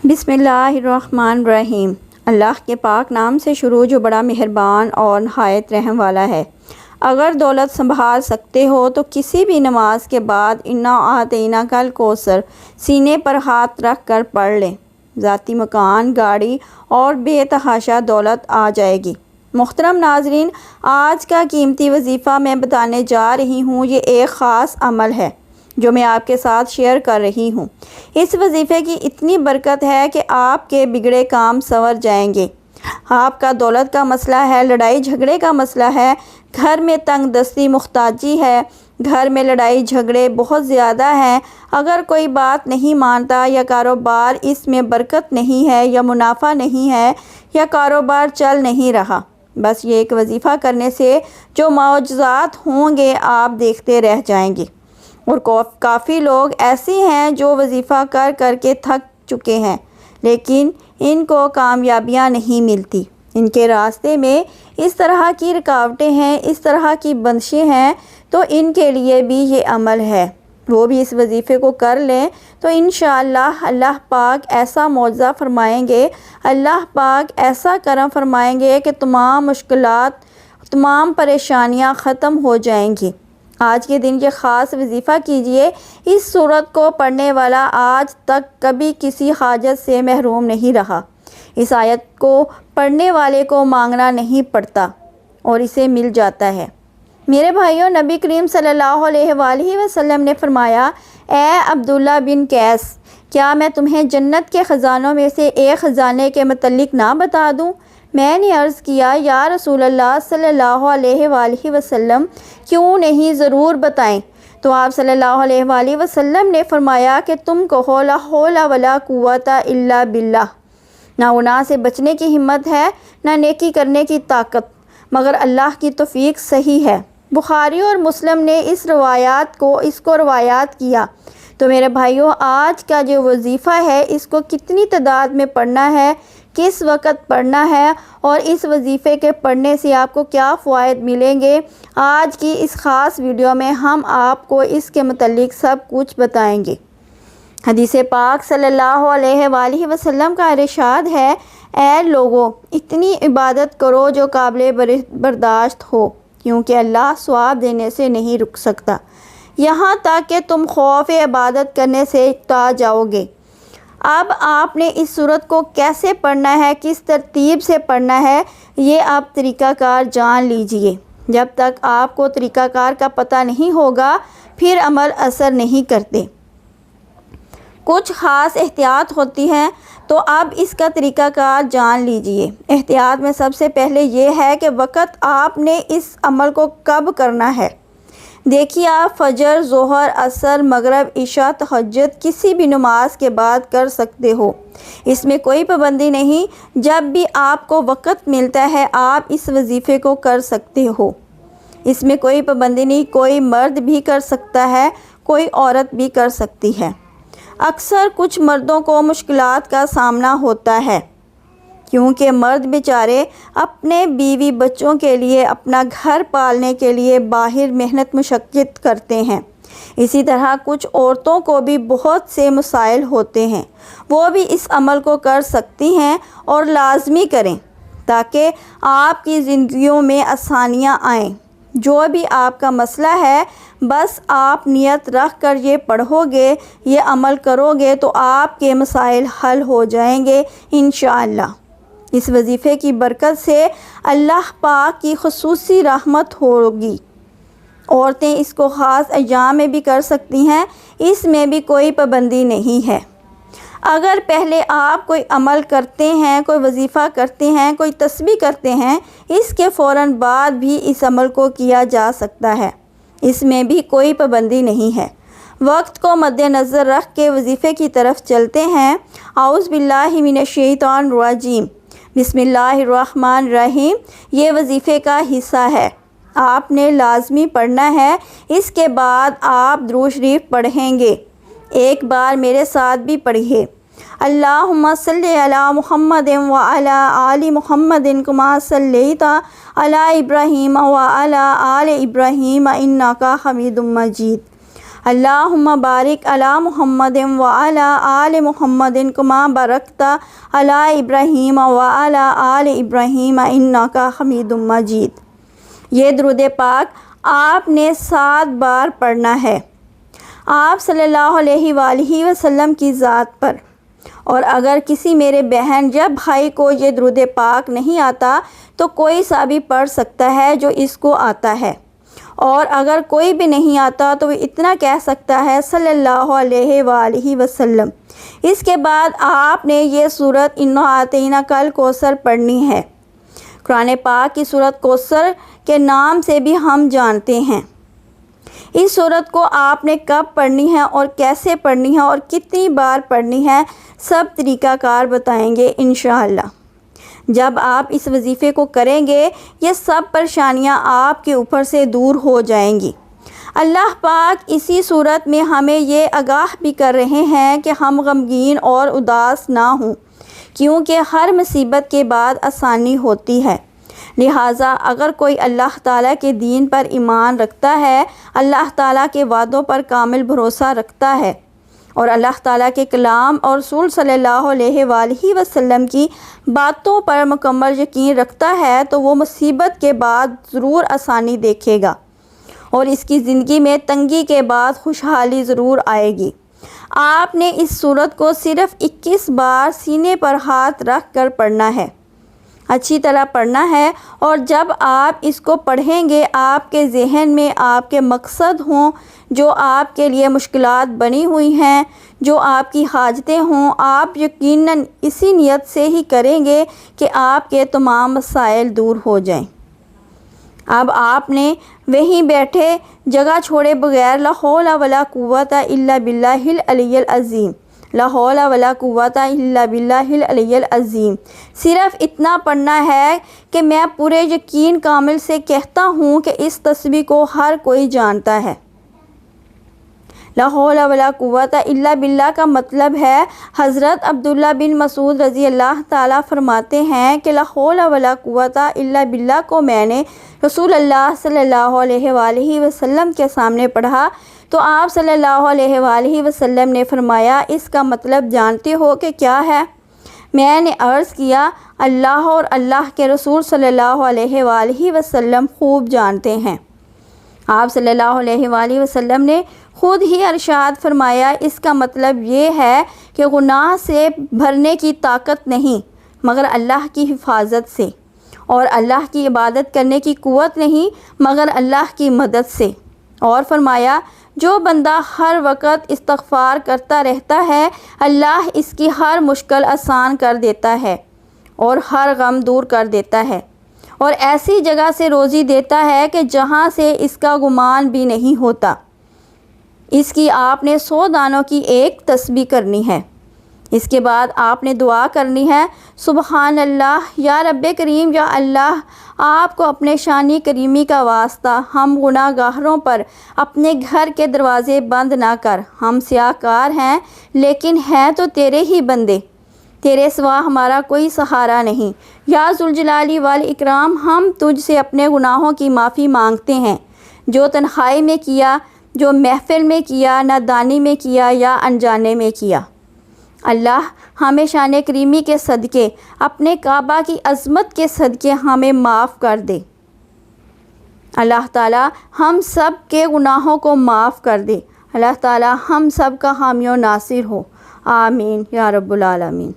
بسم اللہ الرحمن الرحیم۔ اللہ کے پاک نام سے شروع جو بڑا مہربان اور نہایت رحم والا ہے۔ اگر دولت سنبھال سکتے ہو تو کسی بھی نماز کے بعد انا اعطیناک الکوثر سینے پر ہاتھ رکھ کر پڑھ لیں، ذاتی مکان، گاڑی اور بے تحاشا دولت آ جائے گی۔ محترم ناظرین، آج کا قیمتی وظیفہ میں بتانے جا رہی ہوں، یہ ایک خاص عمل ہے جو میں آپ کے ساتھ شیئر کر رہی ہوں۔ اس وظیفے کی اتنی برکت ہے کہ آپ کے بگڑے کام سنور جائیں گے۔ آپ کا دولت کا مسئلہ ہے، لڑائی جھگڑے کا مسئلہ ہے، گھر میں تنگ دستی محتاجی ہے، گھر میں لڑائی جھگڑے بہت زیادہ ہیں، اگر کوئی بات نہیں مانتا یا کاروبار اس میں برکت نہیں ہے یا منافع نہیں ہے یا کاروبار چل نہیں رہا، بس یہ ایک وظیفہ کرنے سے جو معجزات ہوں گے آپ دیکھتے رہ جائیں گے۔ اور کافی لوگ ایسے ہیں جو وظیفہ کر کر کے تھک چکے ہیں، لیکن ان کو کامیابیاں نہیں ملتی۔ ان کے راستے میں اس طرح کی رکاوٹیں ہیں، اس طرح کی بندشیں ہیں، تو ان کے لیے بھی یہ عمل ہے، وہ بھی اس وظیفے کو کر لیں تو انشاءاللہ اللہ پاک ایسا معجزہ فرمائیں گے، اللہ پاک ایسا کرم فرمائیں گے کہ تمام مشکلات، تمام پریشانیاں ختم ہو جائیں گی۔ آج کے دن یہ خاص وظیفہ کیجئے، اس سورت کو پڑھنے والا آج تک کبھی کسی حاجت سے محروم نہیں رہا۔ اس آیت کو پڑھنے والے کو مانگنا نہیں پڑتا اور اسے مل جاتا ہے۔ میرے بھائیوں، نبی کریم صلی اللہ علیہ وآلہ وسلم نے فرمایا، اے عبداللہ بن قیس، کیا میں تمہیں جنت کے خزانوں میں سے ایک خزانے کے متعلق نہ بتا دوں؟ میں نے عرض کیا، یا رسول اللہ صلی اللہ علیہ وآلہ وسلم، کیوں نہیں، ضرور بتائیں۔ تو آپ صلی اللہ علیہ وآلہ وسلم نے فرمایا کہ تم کہو لا حول ولا قوت الا باللہ، نہ گناہ سے بچنے کی ہمت ہے، نہ نیکی کرنے کی طاقت، مگر اللہ کی توفیق صحیح ہے۔ بخاری اور مسلم نے اس کو روایات کیا۔ تو میرے بھائیوں، آج کا جو وظیفہ ہے اس کو کتنی تعداد میں پڑھنا ہے، کس وقت پڑھنا ہے، اور اس وظیفے کے پڑھنے سے آپ کو کیا فوائد ملیں گے، آج کی اس خاص ویڈیو میں ہم آپ کو اس کے متعلق سب کچھ بتائیں گے۔ حدیث پاک صلی اللہ علیہ وآلہ وسلم کا ارشاد ہے، اے لوگو، اتنی عبادت کرو جو قابل برداشت ہو، کیونکہ اللہ ثواب دینے سے نہیں رک سکتا یہاں تک کہ تم خوف عبادت کرنے سے اکتا جاؤ گے۔ اب آپ نے اس سورت کو کیسے پڑھنا ہے، کس ترتیب سے پڑھنا ہے، یہ آپ طریقہ کار جان لیجئے۔ جب تک آپ کو طریقہ کار کا پتہ نہیں ہوگا پھر عمل اثر نہیں کرتے۔ کچھ خاص احتیاط ہوتی ہیں، تو اب اس کا طریقہ کار جان لیجئے۔ احتیاط میں سب سے پہلے یہ ہے کہ وقت آپ نے اس عمل کو کب کرنا ہے۔ دیکھیے، آپ فجر، ظہر، عصر، مغرب، عشاء، تہجد کسی بھی نماز کے بعد کر سکتے ہو، اس میں کوئی پابندی نہیں۔ جب بھی آپ کو وقت ملتا ہے آپ اس وظیفے کو کر سکتے ہو، اس میں کوئی پابندی نہیں۔ کوئی مرد بھی کر سکتا ہے، کوئی عورت بھی کر سکتی ہے۔ اکثر کچھ مردوں کو مشکلات کا سامنا ہوتا ہے، کیونکہ مرد بیچارے اپنے بیوی بچوں کے لیے، اپنا گھر پالنے کے لیے باہر محنت مشقت کرتے ہیں۔ اسی طرح کچھ عورتوں کو بھی بہت سے مسائل ہوتے ہیں، وہ بھی اس عمل کو کر سکتی ہیں اور لازمی کریں تاکہ آپ کی زندگیوں میں آسانیاں آئیں۔ جو بھی آپ کا مسئلہ ہے، بس آپ نیت رکھ کر یہ پڑھو گے، یہ عمل کرو گے تو آپ کے مسائل حل ہو جائیں گے انشاءاللہ۔ اس وظیفے کی برکت سے اللہ پاک کی خصوصی رحمت ہوگی۔ عورتیں اس کو خاص ایام میں بھی کر سکتی ہیں، اس میں بھی کوئی پابندی نہیں ہے۔ اگر پہلے آپ کوئی عمل کرتے ہیں، کوئی وظیفہ کرتے ہیں، کوئی تسبیح کرتے ہیں، اس کے فوراً بعد بھی اس عمل کو کیا جا سکتا ہے، اس میں بھی کوئی پابندی نہیں ہے۔ وقت کو مد نظر رکھ کے وظیفے کی طرف چلتے ہیں۔ اعوذ باللہ من الشیطان الرجیم، بسم اللہ الرحمن الرحیم، یہ وظیفے کا حصہ ہے، آپ نے لازمی پڑھنا ہے۔ اس کے بعد آپ درود شریف پڑھیں گے، ایک بار میرے ساتھ بھی پڑھیے، اللہم صلی علی محمد وعلی آل محمد کما صلیت علی ابراہیم وعلی آل ابراہیم انک حمید مجید۔ اللہم بارک علی محمد وعلی آل محمد کما بارکت علی ابراہیم وعلی آل ابراہیم انک حمید مجید۔ یہ درود پاک آپ نے 7 بار پڑھنا ہے آپ صلی اللہ علیہ وآلہ وسلم کی ذات پر۔ اور اگر کسی میرے بہن یا بھائی کو یہ درود پاک نہیں آتا تو کوئی سا بھی پڑھ سکتا ہے جو اس کو آتا ہے، اور اگر کوئی بھی نہیں آتا تو وہ اتنا کہہ سکتا ہے صلی اللہ علیہ وآلہ وسلم۔ اس کے بعد آپ نے یہ سورت انا اعطیناک الکوثر پڑھنی ہے۔ قرآن پاک کی سورت کوثر کے نام سے بھی ہم جانتے ہیں۔ اس سورت کو آپ نے کب پڑھنی ہے اور کیسے پڑھنی ہے اور کتنی بار پڑھنی ہے، سب طریقہ کار بتائیں گے انشاءاللہ۔ جب آپ اس وظیفے کو کریں گے یہ سب پریشانیاں آپ کے اوپر سے دور ہو جائیں گی۔ اللہ پاک اسی صورت میں ہمیں یہ آگاہ بھی کر رہے ہیں کہ ہم غمگین اور اداس نہ ہوں، کیونکہ ہر مصیبت کے بعد آسانی ہوتی ہے۔ لہٰذا اگر کوئی اللہ تعالیٰ کے دین پر ایمان رکھتا ہے، اللہ تعالیٰ کے وعدوں پر کامل بھروسہ رکھتا ہے اور اللہ تعالیٰ کے کلام اور رسول صلی اللہ علیہ وآلہ وسلم کی باتوں پر مکمل یقین رکھتا ہے تو وہ مصیبت کے بعد ضرور آسانی دیکھے گا اور اس کی زندگی میں تنگی کے بعد خوشحالی ضرور آئے گی۔ آپ نے اس سورت کو صرف 21 بار سینے پر ہاتھ رکھ کر پڑھنا ہے، اچھی طرح پڑھنا ہے، اور جب آپ اس کو پڑھیں گے آپ کے ذہن میں آپ کے مقصد ہوں، جو آپ کے لیے مشکلات بنی ہوئی ہیں، جو آپ کی حاجتیں ہوں، آپ یقیناً اسی نیت سے ہی کریں گے کہ آپ کے تمام مسائل دور ہو جائیں۔ اب آپ نے وہیں بیٹھے جگہ چھوڑے بغیر لا حول ولا قوت الا باللہ العلی العظیم، لا حول ولا قوت الا باللہ العلی العظیم، صرف اتنا پڑھنا ہے کہ میں پورے یقین کامل سے کہتا ہوں کہ اس تسبیح کو ہر کوئی جانتا ہے۔ لا حول ولا قوت الا باللہ کا مطلب ہے، حضرت عبداللہ بن مسعود رضی اللہ تعالیٰ فرماتے ہیں کہ لا حول ولا قوت الا باللہ کو میں نے رسول اللہ صلی اللہ علیہ وآلہ وسلم کے سامنے پڑھا تو آپ صلی اللہ علیہ وآلہ وسلم نے فرمایا، اس کا مطلب جانتے ہو کہ کیا ہے؟ میں نے عرض کیا، اللہ اور اللہ کے رسول صلی اللہ علیہ وآلہ وسلم خوب جانتے ہیں۔ آپ صلی اللہ علیہ وآلہ وسلم نے خود ہی ارشاد فرمایا، اس کا مطلب یہ ہے کہ گناہ سے بھرنے کی طاقت نہیں مگر اللہ کی حفاظت سے، اور اللہ کی عبادت کرنے کی قوت نہیں مگر اللہ کی مدد سے۔ اور فرمایا، جو بندہ ہر وقت استغفار کرتا رہتا ہے اللہ اس کی ہر مشکل آسان کر دیتا ہے اور ہر غم دور کر دیتا ہے، اور ایسی جگہ سے روزی دیتا ہے کہ جہاں سے اس کا گمان بھی نہیں ہوتا۔ اس کی آپ نے 100 دانوں کی ایک تسبیح کرنی ہے۔ اس کے بعد آپ نے دعا کرنی ہے، سبحان اللہ، یا رب کریم، یا اللہ، آپ کو اپنے شانی کریمی کا واسطہ ہم گناہ گاروں پر اپنے گھر کے دروازے بند نہ کر۔ ہم سیاہ کار ہیں لیکن ہیں تو تیرے ہی بندے، تیرے سوا ہمارا کوئی سہارا نہیں۔ یا ذوالجلال والاکرام، ہم تجھ سے اپنے گناہوں کی معافی مانگتے ہیں، جو تنہائی میں کیا، جو محفل میں کیا، نادانی میں کیا یا انجانے میں کیا۔ اللہ ہمیں شان کریمی کے صدقے، اپنے کعبہ کی عظمت کے صدقے ہمیں معاف کر دے۔ اللہ تعالی ہم سب کے گناہوں کو معاف کر دے۔ اللہ تعالی ہم سب کا حامی و ناصر ہو، آمین یا رب العالمین۔